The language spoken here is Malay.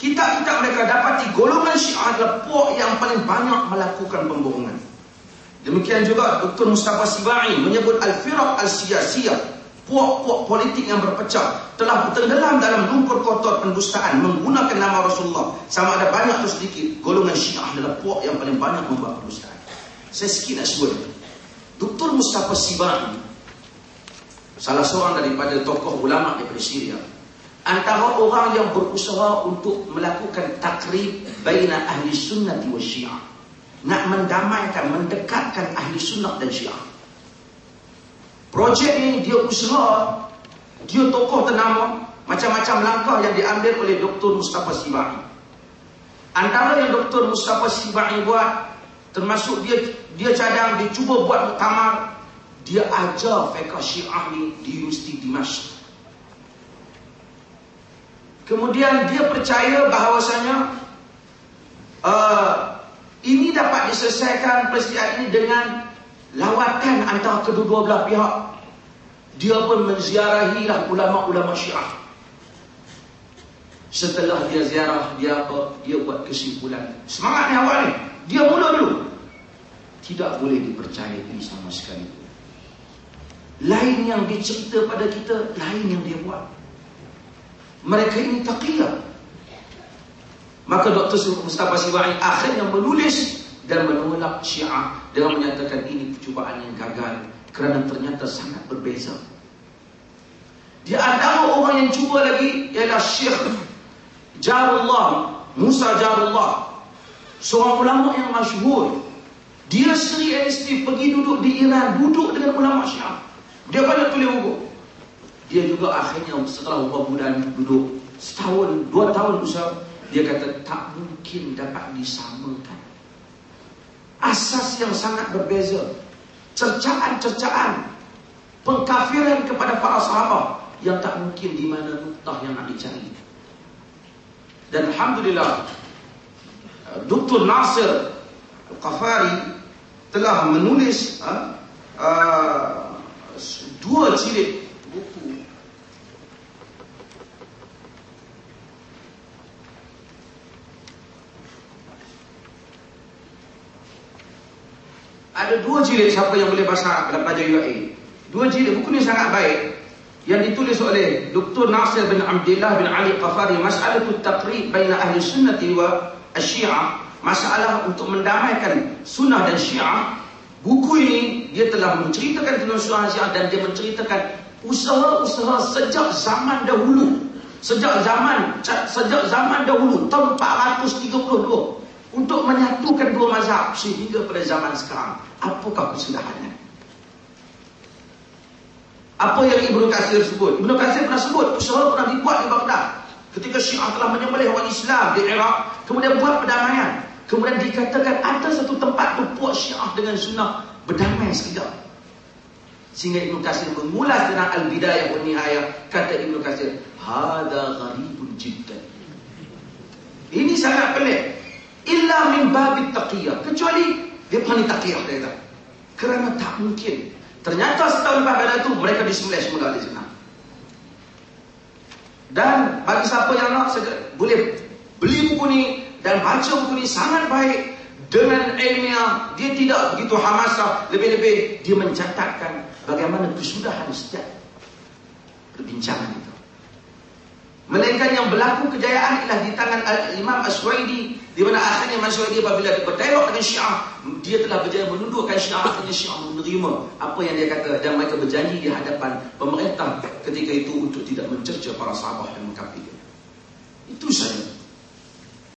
kitab-kitab mereka dapati golongan Syiah adalah puak yang paling banyak melakukan pembohongan. Demikian juga Dr. Mustafa Sibai menyebut al-firaq al-siyasiyah, puak-puak politik yang berpecah, telah tenggelam dalam lumpur kotor pendustaan menggunakan nama Rasulullah. Sama ada banyak atau sedikit, golongan Syiah adalah puak yang paling banyak membuat pendustaan. Saya sikit nak sebut. Dr. Mustafa Sibai, salah seorang daripada tokoh ulama daripada Syria, antara orang yang berusaha untuk melakukan takrib baina ahli sunnati wa syiah, nak mendamaikan, mendekatkan ahli sunnah dan syiah. Projek ni dia usaha, dia tokoh ternama, macam-macam langkah yang diambil oleh Dr. Mustafa Sibai. Antara yang Dr. Mustafa Sibai buat, termasuk dia cadang, dia cuba buat muktamar, dia ajar fiqh syiah ni di Universiti Dimashq. Kemudian dia percaya bahawasanya ini dapat diselesaikan peristiwa ini dengan lawatan antara kedua-dua belah pihak. Dia pun menziarahilah ulama-ulama Syiah. Setelah dia ziarah, dia buat kesimpulan. Semangat ni awal ni. Dia mula dulu. Tidak boleh dipercayai sama sekali. Lain yang dia cerita pada kita, lain yang dia buat. Mereka ini taqiyah. Maka Dr. Mustafa Sibai akhirnya menulis dan menolak Syiah dengan menyatakan ini percubaan yang gagal kerana ternyata sangat berbeza. Di antara orang yang cuba lagi ialah Syekh Jarullah, Musa Jarullah, seorang ulama yang masyhur. Dia sendiri pergi duduk di Iran, duduk dengan ulama Syiah. Dia banyak tulis buku. Dia juga akhirnya setelah beberapa bulan duduk, setahun, 2 tahun usaha, dia kata tak mungkin dapat disamakan. Asas yang sangat berbeza, cercaan-cercaan, pengkafiran kepada para sahabat yang tak mungkin di mana nuktah yang nak dicari. Dan alhamdulillah, Dr. Nasir Al-Qafari telah menulis 2 jilid buku. Ada 2 jilid, siapa yang boleh bahasa Arab dalam pelajar UAE. 2 jilid buku ni sangat baik, yang ditulis oleh Dr. Nasir bin Abdullah bin Ali Qafari, Mas'alatut Taqrib baina ahli sunnati wa asyiah, masalah untuk mendamaikan sunnah dan syiah. Buku ini dia telah menceritakan tentang sunnah syiah dan dia menceritakan usaha-usaha sejak zaman dahulu. Sejak zaman dahulu tahun 432 untuk menyatukan 2 mazhab sehingga pada zaman sekarang. Apakah kesalahannya? Apa yang Ibnu Katsir sebut? Ibnu Katsir pernah sebut usaha pernah dibuat di Baghdad ketika Syiah telah menyembelih orang Islam di Iraq, kemudian buat perdamaian. Kemudian dikatakan ada satu tempat tu puak Syiah dengan sunnah berdamai sekejap. Sehingga Ibnu Katsir mengulas tentang Al-Bidayah wa Nihayah. Kata Ibnu Katsir, hada gharibun jiddan. Ini sangat pelik. Illa min babit taqiyah, kecuali dia pandai taqiyah dia kata. Kerana tak mungkin. Ternyata setahun lepas pada itu mereka disembelih semula di sana. Dan bagi siapa yang nak, boleh beli buku ni dan baca buku ni, sangat baik. Dengan ilmiah, dia tidak begitu hamasah. Lebih-lebih dia mencatatkan bagaimana kesudahan setiap perbincangan itu. Melainkan yang berlaku kejayaan ialah di tangan Imam As-Suwaidi, di mana akhirnya Imam As-Suwaidi apabila berdialog dengan Syiah, dia telah berjaya menundukkan Syiah. Akhirnya Syiah menerima apa yang dia kata dan mereka berjanji di hadapan pemerintah ketika itu untuk tidak mencerca para sahabat dan mengkafirkan. Itu saja.